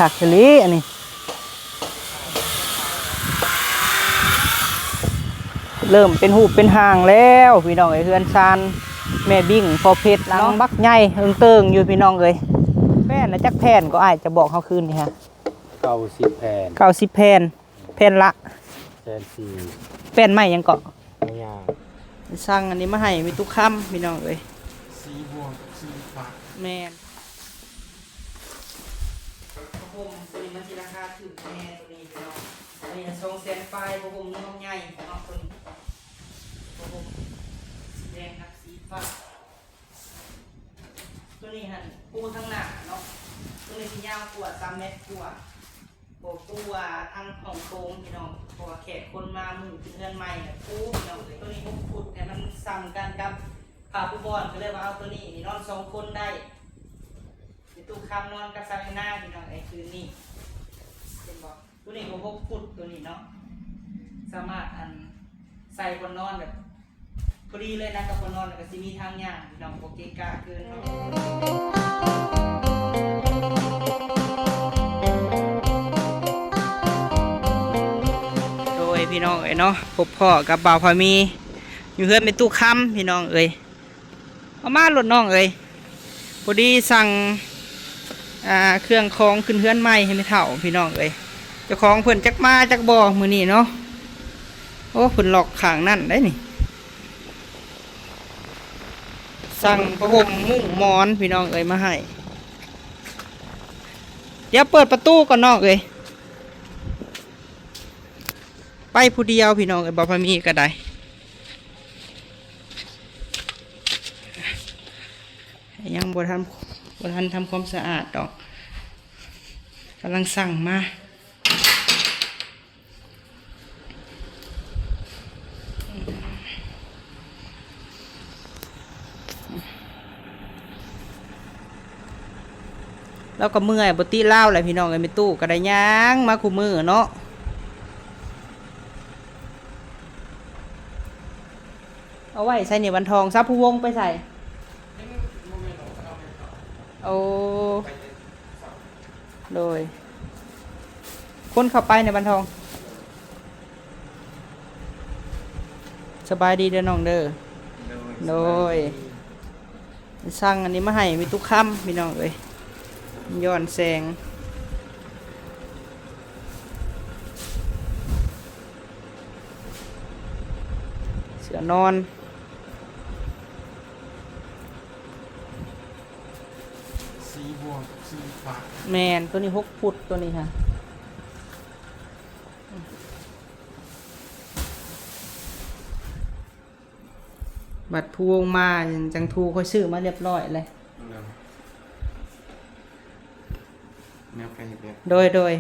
คักเลยอันนี้เริ่มเป็นหูเป็นหางแล้วพี่น้องเอ้ยเฮือนซานแม่บิ่งพอเพชรลังบักใหญ่เอิงเติงอยู่พี่น้องเอ้ยแผ่นนะจักแผ่นก็อ้ายจะบอกเขาคืนนี่ฮะ90 แผ่น90 แผ่นแผ่นละ4แผ่นใหม่ยังเกาะไม่ยากสั่งอันนี้มาให้มีทุกคำพี่น้องเอ้ยสีบวกสีฟ้าแม่นผมตัวนี้มันราคาถูกแน่ตัวนี้พี่น้องอันนี้200,000ปลายผมน้องใหญ่เนาะตัวนี้ผมสีแดงกับสีฟ้าตัวนี้ฮะปูทั้งหน้าเนาะตัวนี้ที่ยาวกว่า3 เมตรกว่าโบตัวทั้งของโค้งพี่น้องเพราะว่าแขกคนมามือเป็นเงินใหม่เนี่ยปูพี่น้องตัวนี้6 ฟุตเนี่ยมันซ้ำกันกับผ้าปูบอลก็เลยว่าเอาตัวนี้นอน2 คนได้ตู้คำนอนกับซาเนน่าพี่น้องไอ้คืนนี้เป็นบอกตัวนี้ก็6 ฟุตตัวนี้เนาะสามารถใส่บนนอนแบบพอดีเลยนะกับบนนอนกับซีมีทางย่างพี่น้องโอเคกาเกินเนาะโดยพี่น้องเอ้ยเนาะพบพ่อกับบ่าวพามีอยู่เพื่อนเป็นตู้คำพี่น้องเอ้ยเอามาหลดน้องเอ้ยพอดีสั่งเครื่องคล้องขึ้นเพื่อนใหม่ให้ไม่เท่าพี่น้องเอ้ยเจ้าของเพิ่นจักมาจักบ่มือนี่เนาะโอ้เพิ่นหลอกขางนั่นได้นี่สั่งผ้าห่มมุ้งมอนพี่น้องเอ้ยมาให้เดี๋ยวเปิดประตูก่อนน้องเอ้ยไปผู้เดียวพี่น้องเอ้ยบ่พอมีก็ได้ยังบ่ทันทำความสะอาดดอกกำลังสั่งมาแล้วก็เมื่อยบตีเล่าอะไรพี่น้องไอ้ไม่ตู้ก็ได้ย่างมาคู่มือเนาะเอาไว้ใส่เหนียววันทองซับผู้วงไปใส่โอ้โดยคนเข้าไปในบันทองสบายดีเด้อน้องเด้อโดยสั่งอันนี้มาให้มีทุกค่ำพี่น้องเอ้ยย้อนแสงเสือนอนสีบวกสีฟ้าแมนตัวนี้6 ฟุตตัวนี้ค่ะบัตรพวงมาจังทูค่อยซื้อมาเรียบร้อยเลยโดย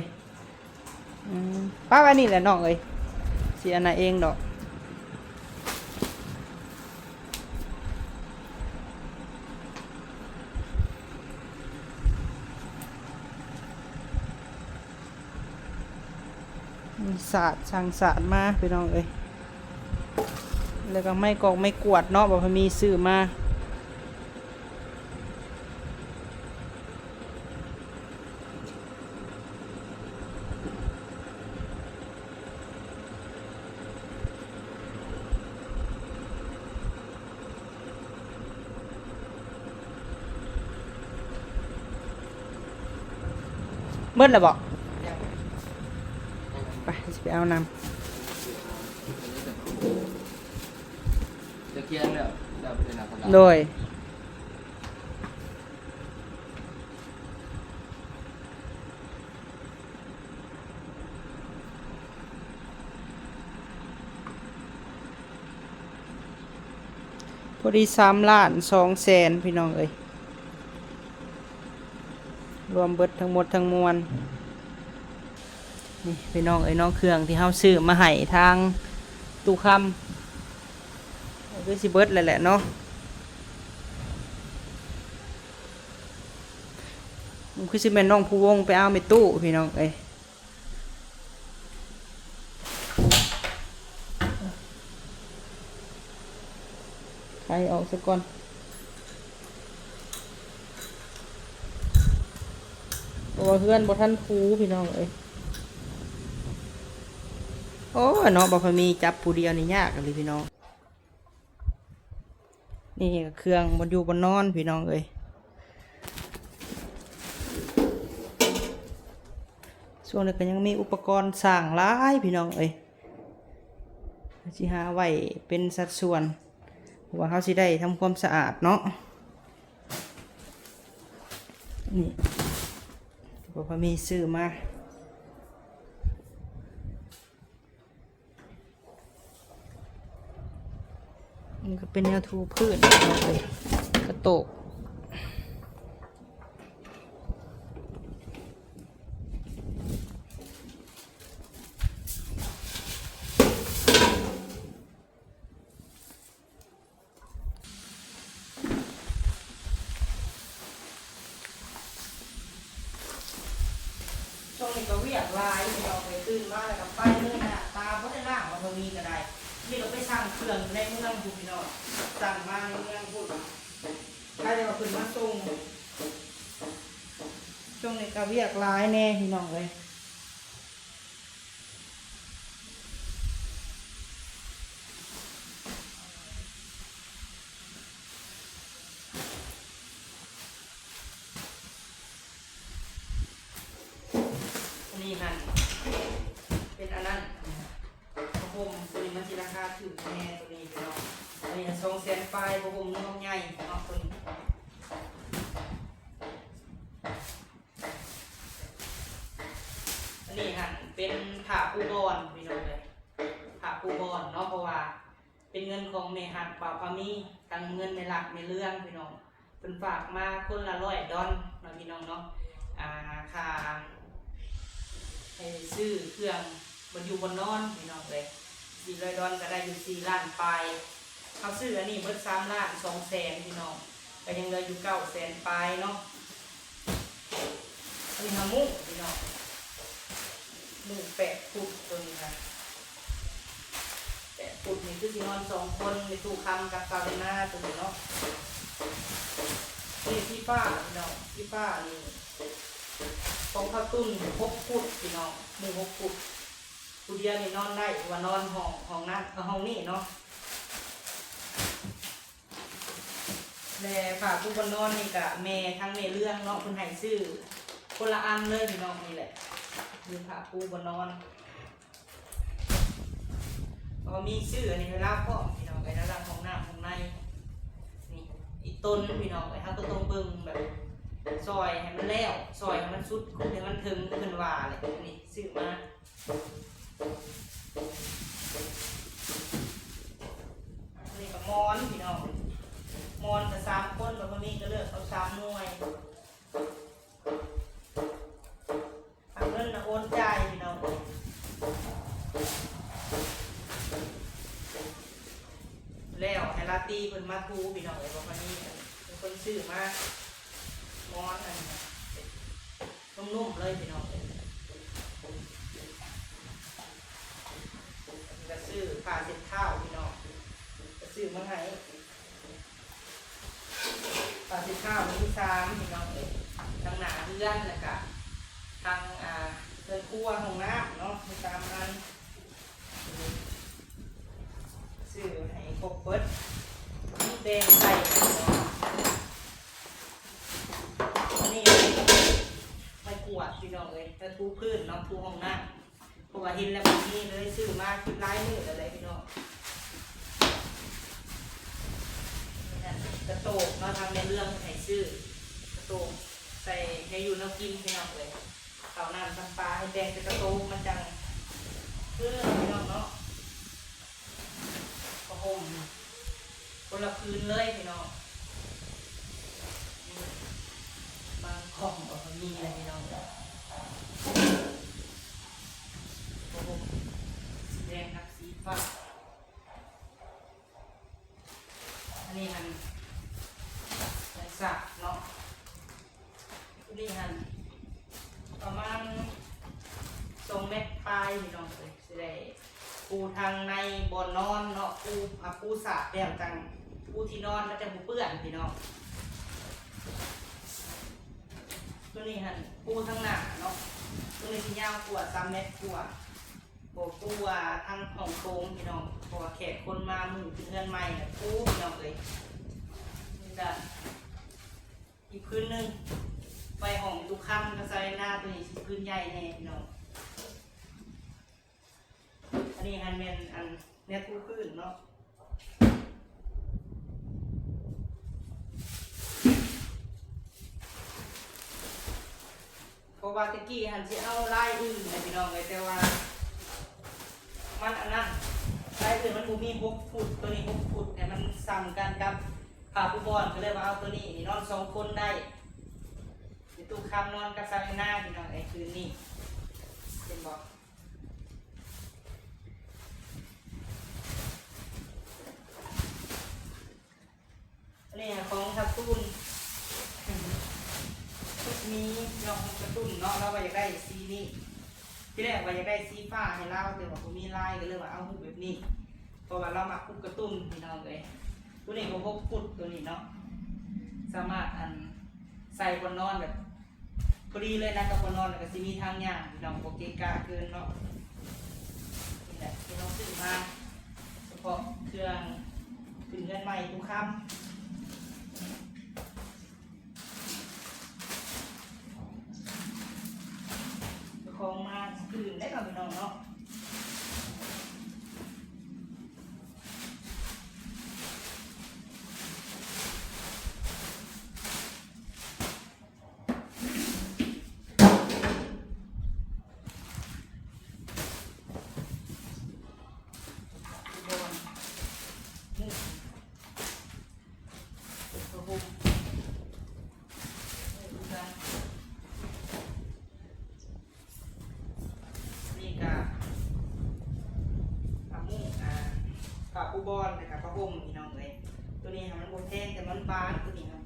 ป้าว่านี่แหละน้องเอ้ยเสียนาเองดอกศาสตร์ช่างศาสตร์มาพี่น้องเอ้ยแล้วก็ไม่กอกไม่กวดเนาะบอกมีซื้อมาเมื่อไรบอกไปไปเอาน้ำจะเคียงแล้วไปเป็นนักโดยพอดี3,200,000พี่น้องเอ้ยรวมเบิดทั้งหมดทั้งมวลนี่พี่น้องเอ้ยน้องเครื่องที่เฮาซื้อมาให้ทางตู้คำคือสิเบิดเลยแหละเนาะคือสิแม่นน้องผู้วงไปเอาไปตู้พี่น้องเอ้ยใครออกสักก่อน เพราะว่าเพื่อนบ่ทันทูพี่น้องเอ้ยโอ้เนาะบ่ค่อยมีจับผู้เดียวนี่ยากกันเลยพี่น้องนี่ก็เครื่องบนอยู่บนนอนพี่น้องเอ้ยช่วงนี้ก็ยังมีอุปกรณ์สร้างหลายพี่น้องเอ้ยสิหาไว้เป็นสัดส่วนเพราะว่าเขาสิได้ทำความสะอาดเนาะนี่บ่ค่อยมีซื้อมานี่ก็เป็นแนวทูพืชเลยกระโตกช่วงนี้ก็เวียกลายเราไปตื่นมาแล้วก็ไปเลยนะตาบ่ได้ล่างมามีก็ได้นี่เราไปสั่งเครื่องในเมืองพูดพี่น้องสั่งมาในเมืองพูดใครจะมาขึ้นมาส่งช่วงนี้ก็เวียกลายแน่พี่น้องเลยนี่หันเป็นอันนั้นพระพรมตัวนี้มันจะราคาถูกแน่ตัวนี้พี่น้องอันนี้200,000 ปลายพระพรมน้องใหญ่เนาะตัวนี้อันนี้หันเป็นผ้าปูบอนพี่น้องเลยผ้าปูบอนเนาะเพราะว่าเป็นเงินของแม่หักป่าวพามีตั้งเงินในหลักในเรื่องพี่น้องเป็นฝากมาคนละ$100เนาะพี่น้องเนาะค่าซื้อเครื่องบนอยู่บนนอนพี่น้องเลย$400ก็ได้อยู่4 ล้านปลายเขาซื้ออันนี้เบิด3,200,000พี่น้องก็ยังเหลืออยู่900,000 ปลายเนาะอันนี้มุ้งพี่น้องมุ้ง8 ฟุตตัวนี้ค่ะ8 ฟุตนี่คือสินอน2 คนในตู้คำกับซาเดน่าตัวนี้เนาะนี่ที่ป้าพี่น้องที่ป้านี่ของข้าวตุ้น6 ฟุตพี่น้องมุ้ง6 ฟุตผู้เดียวนี่นอนได้ว่านอนห้องนั้นห้องนี้เนาะแต่ฝากผู้บนนอนนี่กะแม่ทั้งแม่เรื่องเนาะคุณให้ซื้อคนละอันเลยพี่น้องนี่แหละคือฝากผู้บนนอนก็มีซื้ออันนี้เวลาพ่อพี่น้องไปแล้วรังของหน้าของในนี่อีต้นพี่น้องไปถ้าต้นเบิ่งแบบซอยให้มันแล้วซอยให้มันสุดให้มันถึงขึ้นว่าเลยนี่ซื้อมาอันนี้ก็มอนพี่น้องมอนกับ3 คนแบบนี้ก็เลือกเอา3 หน่วยเอาเงินโอนจ่ายพี่น้องแล้วให้ลาตีเพิ่นมาทูพี่น้องเลยบอกว่านี่เป็นคนซื้อมามอนอันนี้นุ่มๆเลยพี่น้องเลยก็ซื้อผ้าเช็ดเท้าพี่น้องก็ซื้อมาให้ผ้าเช็ดเท้าที่3พี่น้องเลยทางหน้าเรือนแล้วก็ทางเรือนครัวห้องน้ำเนาะที่3 อันซื้อให้ครบเบิดนี่แดงใส่เนาะนี่ไม่กวาดพี่น้องเลยจะทูพื้นเนาะทูห้องน้ำเพราะว่าเห็นแล้วแบบนี้เลยซื้อมาคิดร้ายมืออะไรพี่น้องกระโตกมาทำในเรื่องให้ซื้อกระโตกใส่ให้อยู่น้ำกินพี่น้องเลยเต่าน้ำทำปลาให้แดงเป็นกระโตกมันจังเพื่อพี่น้องเนาะห่มคนละคืนเลยพี่น้องบางของก็มีอะไรพี่น้องห่มสีแดงกับสีฟ้าอันนี้มันสักเนาะนี่มันประมาณ2 เมตรปลายพี่น้องเลยสิได้ปูทางในบนนอนเนาะปูสาดแบบจังปูที่นอนมันจะบุเปื้อนพี่น้อง ตัวนี้หันปูทั้งหน้าเนาะตัวนี้สิยาวกว่า3 เมตรกว่าโบตัวทั้งของโค้งพี่น้องเพราะว่าแขกคนมามือขึ้นเรือนใหม่เนี่ยปูพี่น้องเลยนี่จ้ะอีกพื้นหนึ่งไปห้องทุกค่ำก็ใส่หน้าตัวนี้สิพื้นใหญ่แน่พี่น้องอันนี้หันเป็นอันเนี้ยปูพื้นเนาะเพราะว่าตะกี้หันสิเอาลายอื่นนะพี่น้องเลยแต่ว่ามันอันนั้นลายอื่นมันบ่มี6 ฟุตตัวนี้6 ฟุตแต่มันซ้ำกันกับผ้าปูบอนก็เลยว่าเอาตัวนี้นี่นอน2 คนได้ในตู้คำนอนกับซาลิน่าพี่น้องไอ้คืนนี้เป็นบอกอันนี้ของทับตูนชุดนี้ลองกระตุ้นเนาะเราอยากได้สีนี้ที่แรกว่าอยากได้สีฟ้าให้เราแต่ว่าผมมีลายก็เลยว่าเอาหูแบบนี้เพราะว่าเรามาคุกกระตุ้นพี่น้องเลยตัวนี้ก็6 ฟุตตัวนี้เนาะสามารถใส่บนนอนแบบพอดีเลยนะกับบนนอนก็จะมีทางย่างพี่น้องโอเคกาเกินเนาะนี่แหละที่น้องซื้อมาเฉพาะเครื่องขึ้นเงินใหม่ทุกคำของมาคืนได้กับพี่น้องเนาะปะปูบอลนะครับปะห่มพี่น้องเลยตัวนี้มันโบแทงแต่มันบานตัวนี้ครับ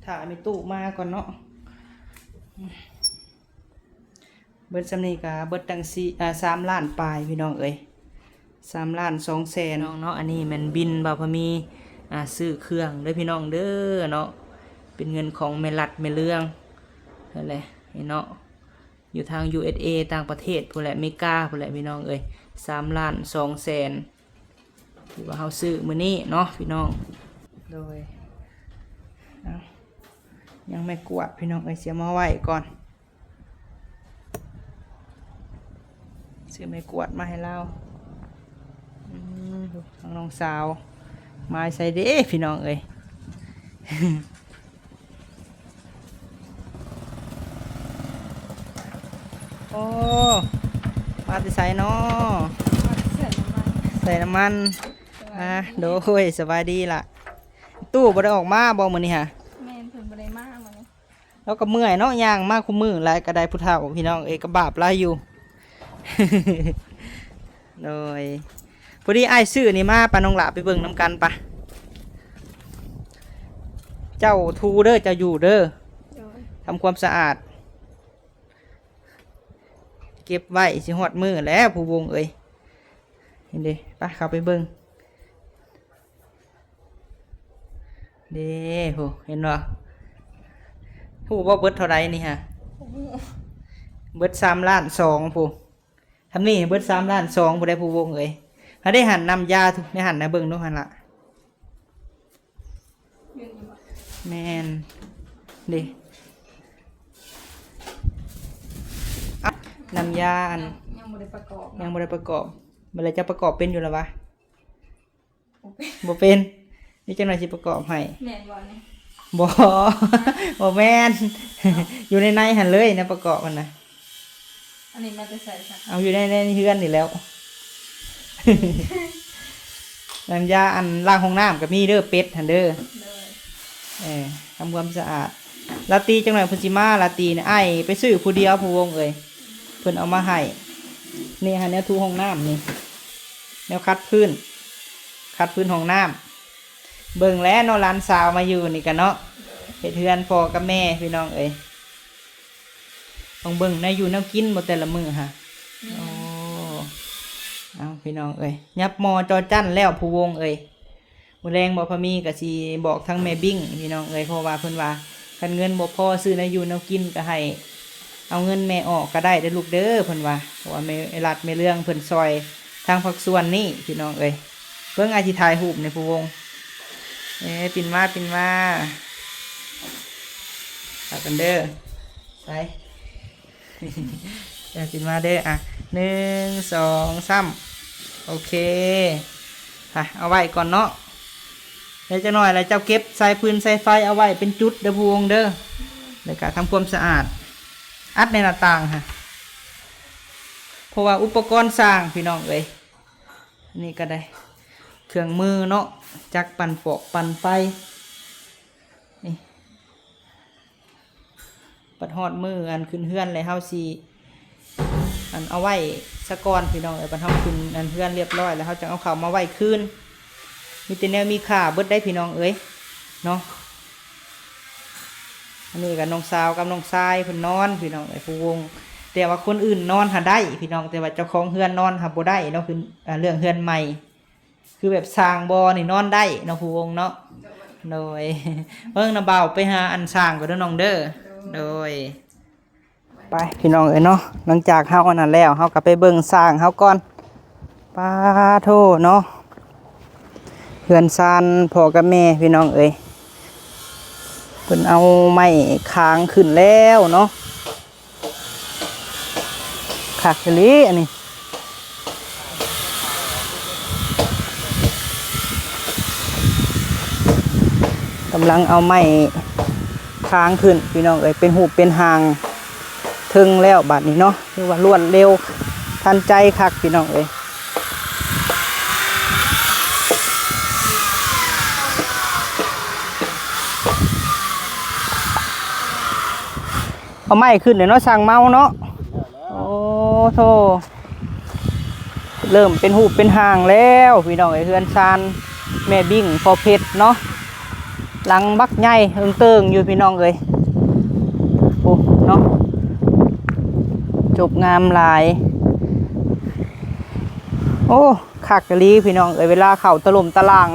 ถ่ายไม่ตู้มาก่อนเนาะเบิร์ดสำนีกาเบิร์ดตังซี3 ล้านปลายพี่น้องเอ้ย3,200,000น้องเนาะอันนี้มันบินบ่าวพมีซื้อเครื่องเด้อพี่น้องเด้อเนาะเป็นเงินของแม่รัดแม่เรื่องนั่นแหละเนาะอยู่ทาง USA ต่างประเทศพุ่นแหละอเมริกาพุ่นแหละพี่น้องเอ้ย3,200,000ที่ว่าเฮาซื้อมื้อนี้เนาะพี่น้องโดยยังไม่กวาดพี่น้องเอ้ยเสียมาไว้ก่อนซื้อไม่กวาดมาให้เราน้องสาวมาใส่เด้พี่น้องเอ้ยโอ้มาจะใส่เนาะใส่น้ำมันโดยสบายดีล่ะตู้บ่ได้ออกมาบ่มื้อนี้ฮะแม่นเพิ่นบ่ได้มามื้อนี้แล้วก็เมื่อยเนาะย่างมากคุมือหลายก็ได้ผู้เฒ่าพี่น้องเอ้ยก็บาปหลายอยู่ โดยพอดีอ้ายซื้อนี่มาปะน้องหลาไปเบิ่งน้ำกันปะเจ้าทูเด้อเจ้าอยู่เด้อทำความสะอาดเก็บไว้สิหอดมือแล้วผู้วงเอ้ยเห็นดิปะเข้าไปเบิ่งเด้โหเห็นบ่ผู้ว่าเบิดเท่าไรนี่ฮะเบิด3,200,000ผู้ทำนี่เบิด3,200,000ผู้ได้ผู้วงเอ้ยถ้าได้หันนำยาทุกได้หันนะเบิ่งทุกหันละแมนดินำยาอันยังบ่ได้ประกอบยังบ่ได้ประกอบเมื่อไรจะประกอบเป็นอยู่หรอวะบ่เป็นนี่จังหน่อยสิประกอบให้แม่นบ่นี่บ่บ่แม่นอยู่ในหันเลยนะประกอบมันนะอันนี้มาจะใส่ค่ะเอาอยู่ในเฮือนนี่แล้วน้ำยาอันล้างห้องน้ำกับมีเด้อเป็ดหันเด้อทำความสะอาดลาตีจังหน่อยพุ่นสิมาลาตีเนี่ยไอ้ไปซื้อผู้เดียวผู้วงเอ้ยเพิ่นเอามาให้นี่ฮะแนวทูห้องน้ำนี่แนวคัดพื้นห้องน้ำเบิ่งแล้วเนาะหลานสาวมาอยู่นี่กันเนาะเฮ็ดเฮือนพ่อกับแม่พี่น้องเอ้ยต้องเบิ่งในอยู่แนวกินบ่แต่ละมื้อฮะอ๋อ เอาพี่น้องเอ้ยยับมอจอจั่นแล้วผู้วงเอ้ยมื้อแรงบ่พอมีก็สิบอกทั้งแม่บิ้งพี่น้องเอ้ยเพราะว่าเพิ่นว่าคันเงินบ่พอซื้อแนวอยู่แนวกินก็ให้เอาเงินแม่ออกก็ได้เด้อลูกเด้อเพิ่นว่าเพราะว่าแม่รัดแม่เรื่องเพิ่นซอยทางภาคส่วนนี้พี่น้องเอ้ยเบิ่งอาสิถ่ายรูปในผู้วงปิ่นมาเอากันเด้อไป ปิ่นมาเด้ออ่ะ1 2 3โอเคค่ะเอาไว้ก่อนเนาะเดี๋ยวจะหน่อยแล้วเจ้าเก็บสายพื้นสายไฟเอาไว้เป็นจุดเด้อพวงเด้อแล้วก็ทำความสะอาดอัดในหน้าต่างค่ะเพราะว่าอุปกรณ์สร้างพี่น้องเอ้ยนี่ก็ได้เครื่องมือเนาะจักปั่นปอกปั่นไฟนี่ปัดฮอดมืออันขึ้นเฮือนเลยเฮาสิอันเอาไว้สะกอนพี่น้องเอ้ยปัดเฮาขึ้นอันเฮือนเรียบร้อยแล้วเฮาจะเอาเข้ามาไว้คืนมีแต่แนวมีค่าเบิดได้พี่น้องเอ้ยเนาะอันนี้กับน้องสาวกับน้องชายเพิ่นนอนพี่น้องไอ้ผู้วงแต่ว่าคนอื่นนอนหาได้พี่น้องแต่ว่าเจ้าของเฮือนนอนหาบ่ได้เนาะคือเรื่องเฮือนใหม่คือแบบสร้างบ่อนี่นอนได้เนาะผู้วงเนาะโดยเบิ่งน้าเบาไปหาอันสร้างก็เด้อน้องเด้อโดยไปพี่น้องเอ้ยเนาะหลังจากเฮาอันนั้นแล้วเฮาก็ไปเบิ่งสร้างเฮาก่อนปาโธเนาะเฮือนซานพ่อกับแม่พี่น้องเอ้ยเพิ่นเอาไม้ค้างขึ้นแล้วเนาะคักเลยอันนี้กำลังเอาไม้ค้างขึ้นพี่น้องเอ้ยเป็นหูปเป็นหางถึงแล้วบัดนี้เนาะคือว่ารวดเร็วทันใจคักพี่น้องเอ้ยเอาไม้ขึ้นเดี๋ยวเนาะสั่งเมาเนาะโอ้โธ่เริ่มเป็นหูเป็นหางแล้วพี่น้องไอ้เฮือนซานแม่บิ้งพอเพชรเนาะหลังบักใหญ่เอิงเติงอยู่พี่น้องเลยโอ้เนาะจบงามหลายโอ้คักกะลีพี่น้องเอ้ยเวลาเข่าตะล่มตะลาง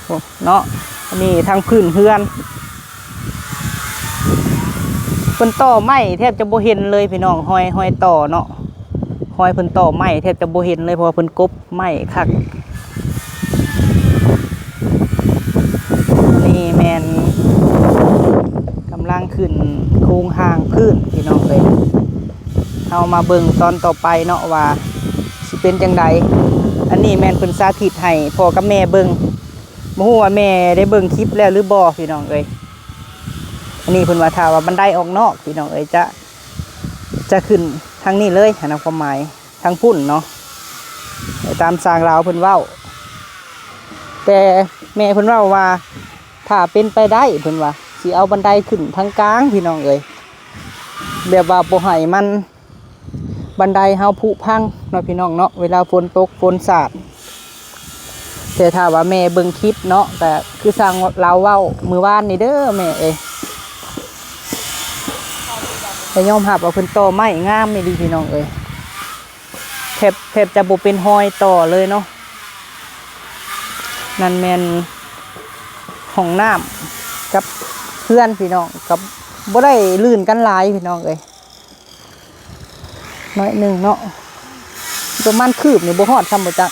โอ้เนาะอันนี้ทางพื้นเฮือนเพิ่นต่อไม้แทบจะบ่เห็นเลยพี่น้องห้อยต่อเนาะห้อยเพิ่นต่อไม้แทบจะบ่เห็นเลยเพราะเพิ่นกบไม้คักนี่แมนกำลังขึ้นโครงห่างพื้นพี่น้องเลยเอามาเบิ่งตอนต่อไปเนาะว่าสิเป็นจังใดอันนี้แมนเพิ่นสาธิตให้พ่อกับแม่เบิ่งบ่ฮู้ว่าแม่ได้เบิ่งคลิปแล้วหรือบ่พี่น้องเอ้ยอันนี้เพิ่นว่าถ้าว่าบันไดออกนอกพี่น้องเอ้ยจะขึ้นทางนี้เลยนะความหมายทางพุ่นเนาะตามสร้างราวเพิ่นเว้าแต่แม่เพิ่นเว้าว่าถ้าเป็นไปได้เพิ่นว่าสิเอาบันไดขึ้นทางกลางพี่น้องเอ้ยแบบว่าบ่ให้มันบันไดเฮาผุพังเนาะพี่น้องเนาะเวลาฝนตกฝนสาดแต่ถ้าว่าแม่เบิ่งคลิปเนาะแต่คือสร้างเราเว้ามื้อวานนี่เด้อแม่เอ้ยแต่ยอมรับว่าเพิ่นต่อไม้งามนี่ดีพี่น้องเอ้ยแทบจะบ่เป็นหอยต่อเลยเนาะนั่นแม่นห้องน้ำกับเพื่อนพี่น้องกับบ่ได้ลื่นกันหลายพี่น้องเอ้ยน้อยหนึ่งเนาะประมาณคืบนี่บ่ฮอดซ้ำบ่จัก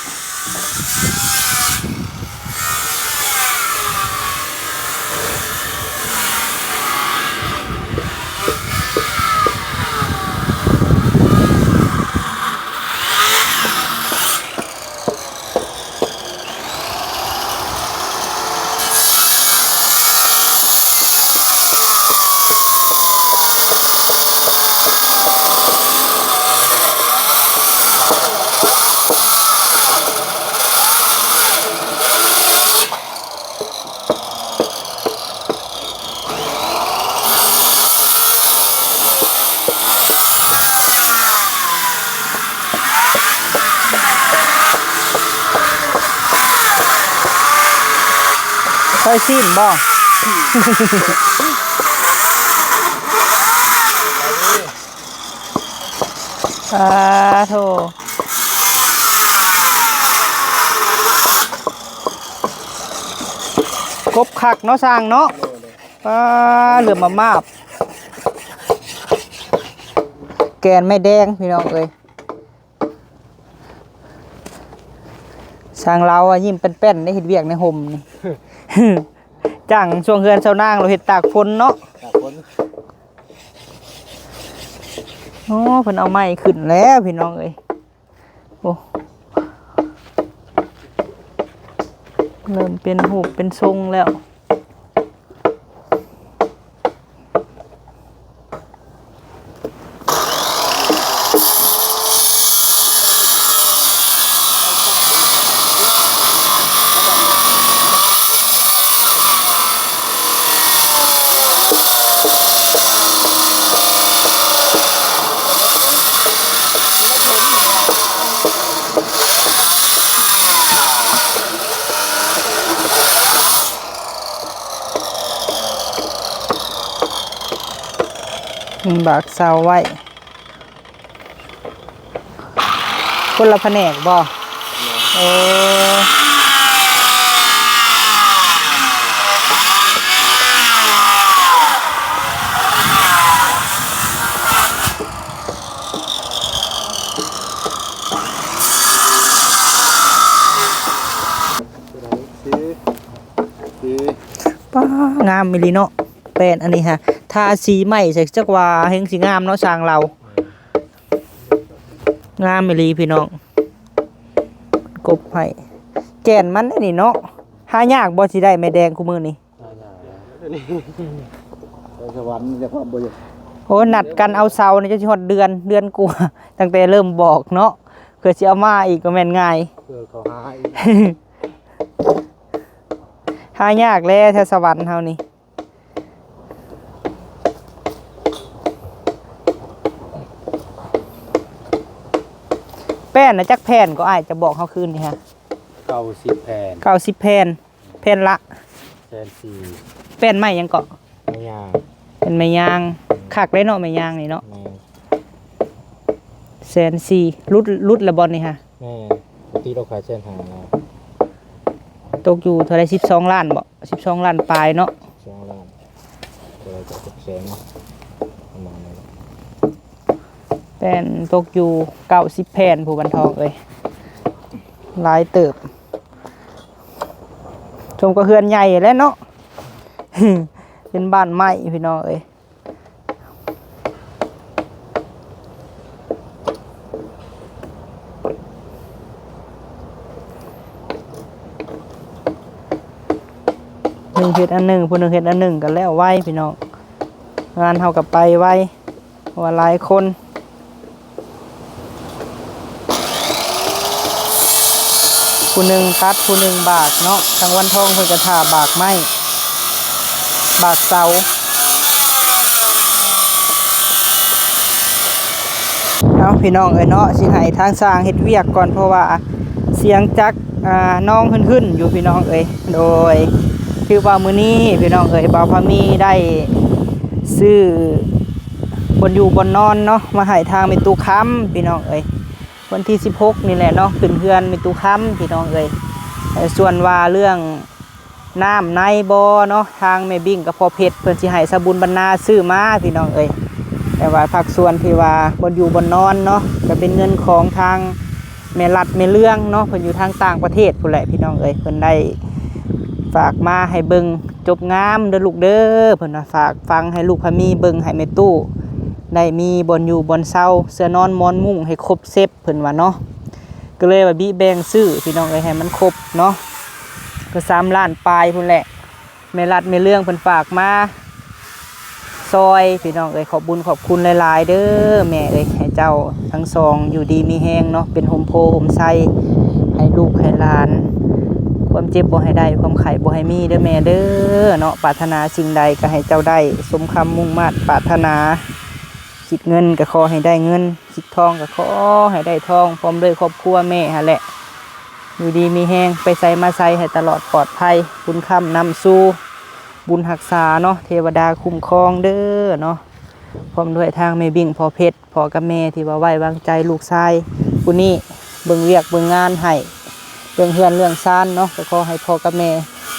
ค่อยซิมบ่โธ่ กบคักเนาะสร้างเนาะเหลือมาบแกนไม่แดงพี่น้องเอ้ยสร้างเรายิ้มเป็นๆได้เห็ดเวียกในห่มนี่ จังช่วงเฮือนเช้านางเราเห็ดตากฝนเนาะตากฝนโอ้เพิ่นเอาไม้ขึ้นแล้วพี่น้องเอ้ยโอ้เริ่มเป็นหูปเป็นทรงแล้วบากเสาไว้คนละแผนกบ่โอ้ป้างามมิลิเนาะเป็นอันนี้ฮะทาสีใหม่ใส่จักว่าเฮงสีงามเนาะสร้างเรางามมิลิพี่น้องกบให้แก่นมันนี่เนาะหายากบ่สิได้แม่แดงคู่มือนี่สวรรค์จะความบ่อยู่โอ้นัดกันเอาเสานี่จะสิฮอดเดือนกว่าตั้งแต่เริ่มบอกเนาะเพื่อสิเอามาอีกก็แม่นง่ายเพื่อเขาหาอีกหายากแล้วแถวสวรรค์เฮานี่แป้นนะจักแผ่นก็อาจจะบอกเขาคืนนี่ฮะ90 แผ่น90 แผ่นแผ่นละแผ่นใหม่ยังเกาะไม่ยางเป็นไม่ยางคักได้เนาะไม่ยางนี่เนาะ140รุดละบอลนี่ฮะแม่ปกติเราขาย1,500,000ตกอยู่เท่าไร12 ล้านบ่12 ล้านปลายเนาะ12 ล้านเราจะ100,000เนาะประมาณนั้นแผ่นตกอยู่90 แผ่นผู้บันทองเลยหลายเติบชมก็เฮือนใหญ่แล้วเนาะ เป็นบ้านใหม่พี่น้องเอ้ยหนึ่งเฮ็ดอันหนึ่งผู้หนึ่งเฮ็ดอันหนึ่งกันแล้วไว้พี่น้องงานเฮากับไปไว้ว่าหลายคนผู้หนึ่งตัดผู้หนึ่งบากเนาะทางวันทองเพิ่นจะทาบากไม้บากเสาเอาพี่น้องเอ้ยเนาะสิให้ทางสร้างเฮ็ดเวียกก่อนเพราะว่าเสียงจักน้องขึ้นอยู่พี่น้องเอ้ยโดยคือว่ามื้อนี้พี่น้องเอ้ยบ่าวพามีได้ซื้อบนอยู่บนนอนเนาะมาให้ทางแม่ตู้ค้ำพี่น้องเอ้ยวันที่16นี่แหละเนาะขึ้นเฮือนมีตู้ค้ำพี่น้องเอ้ยส่วนว่าเรื่องน้ำในบ่เนาะทางแม่บิ่งกับพ่อเพชรเพิ่นสิให้สบุญบรรณาซื้อมาพี่น้องเอ้ยแต่ว่าภาคส่วนที่ว่าบนอยู่บนนอนเนาะก็เป็นเงินของทางแม่รัดแม่เรื่องเนาะเพิ่นอยู่ทางต่างประเทศพุ่นแหละพี่น้องเอ้ยเพิ่นได้ฝากมาให้เบิ่งจบงามเด้อลูกเด้อเพิ่นว่าฝากฟังให้ลูกพามีเบิ่งให้แม่ตู้ได้มีบนอยู่บนเซาเสื้อนอนมอนมุ้งให้ครบเซฟเพิ่นว่าเนาะก็เลยว่าบิแบ่งซื้อพี่น้องเอ้ยให้มันครบเนาะก็3 ล้านปลายพุ่นแหละแม่รัดแม่เรื่องเพิ่นฝากมาซอยพี่น้องเอ้ยขอบบุญขอบคุณหลายๆเด้อแม่เอ้ยให้เจ้าทั้งสองอยู่ดีมีแฮงเนาะเป็นโฮมโพโฮมไซให้ลูกให้หลานความเจ็บบ่ให้ได้ความไข้บ่ให้มีเด้อแม่เด้อเนาะปรารถนาสิ่งใดก็ให้เจ้าได้สมคำมุ่งมั่นปรารถนาคิดเงินก็ขอให้ได้เงินคิดทองก็ขอให้ได้ทองพร้อมด้วยครอบครัวแม่ฮะแหละอยู่ดีมีแห้งไปใส่มาใส่ให้ตลอดปลอดภัยบุญคำนำสู่บุญรักษาเนาะเทวดาคุ้มครองเด้อเนาะพร้อมด้วยทางแม่บิ่งพ่อเพชรพ่อกับแม่ที่ว่าไว้วางใจลูกชายผู้นี้เบิ่งเวียกเบิ่งงานให้เรื่องเฮือนเรื่องซ่านเนาะก็ขอให้พ่อกับแม่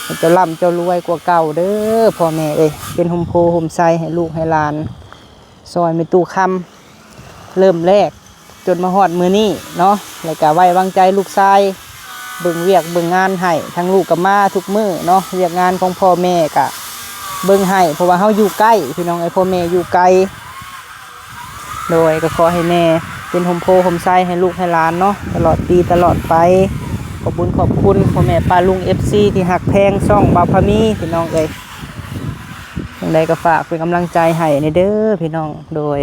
ให้เจ้าร่ำเจ้ารวยกว่าเก่าเด้อพ่อแม่เอ้ยเป็นห่มโพห่มไทรให้ลูกให้หลานซอยไม่ตู้คำเริ่มแรกจนมาฮอดมือนี้เนาะแล้วก็ไว้วางใจลูกชายเบิ่งเวียกเบิ่งงานให้ทั้งลูกกับมาทุกมื้อเนาะเวียกงานของพ่อแม่กะเบิ่งให้เพราะว่าเฮาอยู่ใกล้พี่น้องไอ้พ่อแม่อยู่ไกลโดยก็ขอให้แม่เป็นห่มโพห่มไทรให้ลูกให้หลานเนาะตลอดปีตลอดไปขอบคุณพ่อแม่ป้าลุง FC ที่หักแพงช่องบาวพามีพี่น้องเอ้ยอย่างใดก็ฝากเป็นกำลังใจให้ในเด้อพี่น้องโดย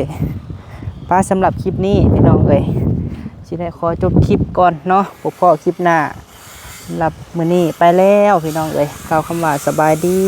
ป้าสำหรับคลิปนี้พี่น้องเอ้ยสิได้ขอจบคลิปก่อนเนาะพบพ่อคลิปหน้าสำหรับมื้อนี้ไปแล้วพี่น้องเอ้ยกล่าวคำว่าสบายดี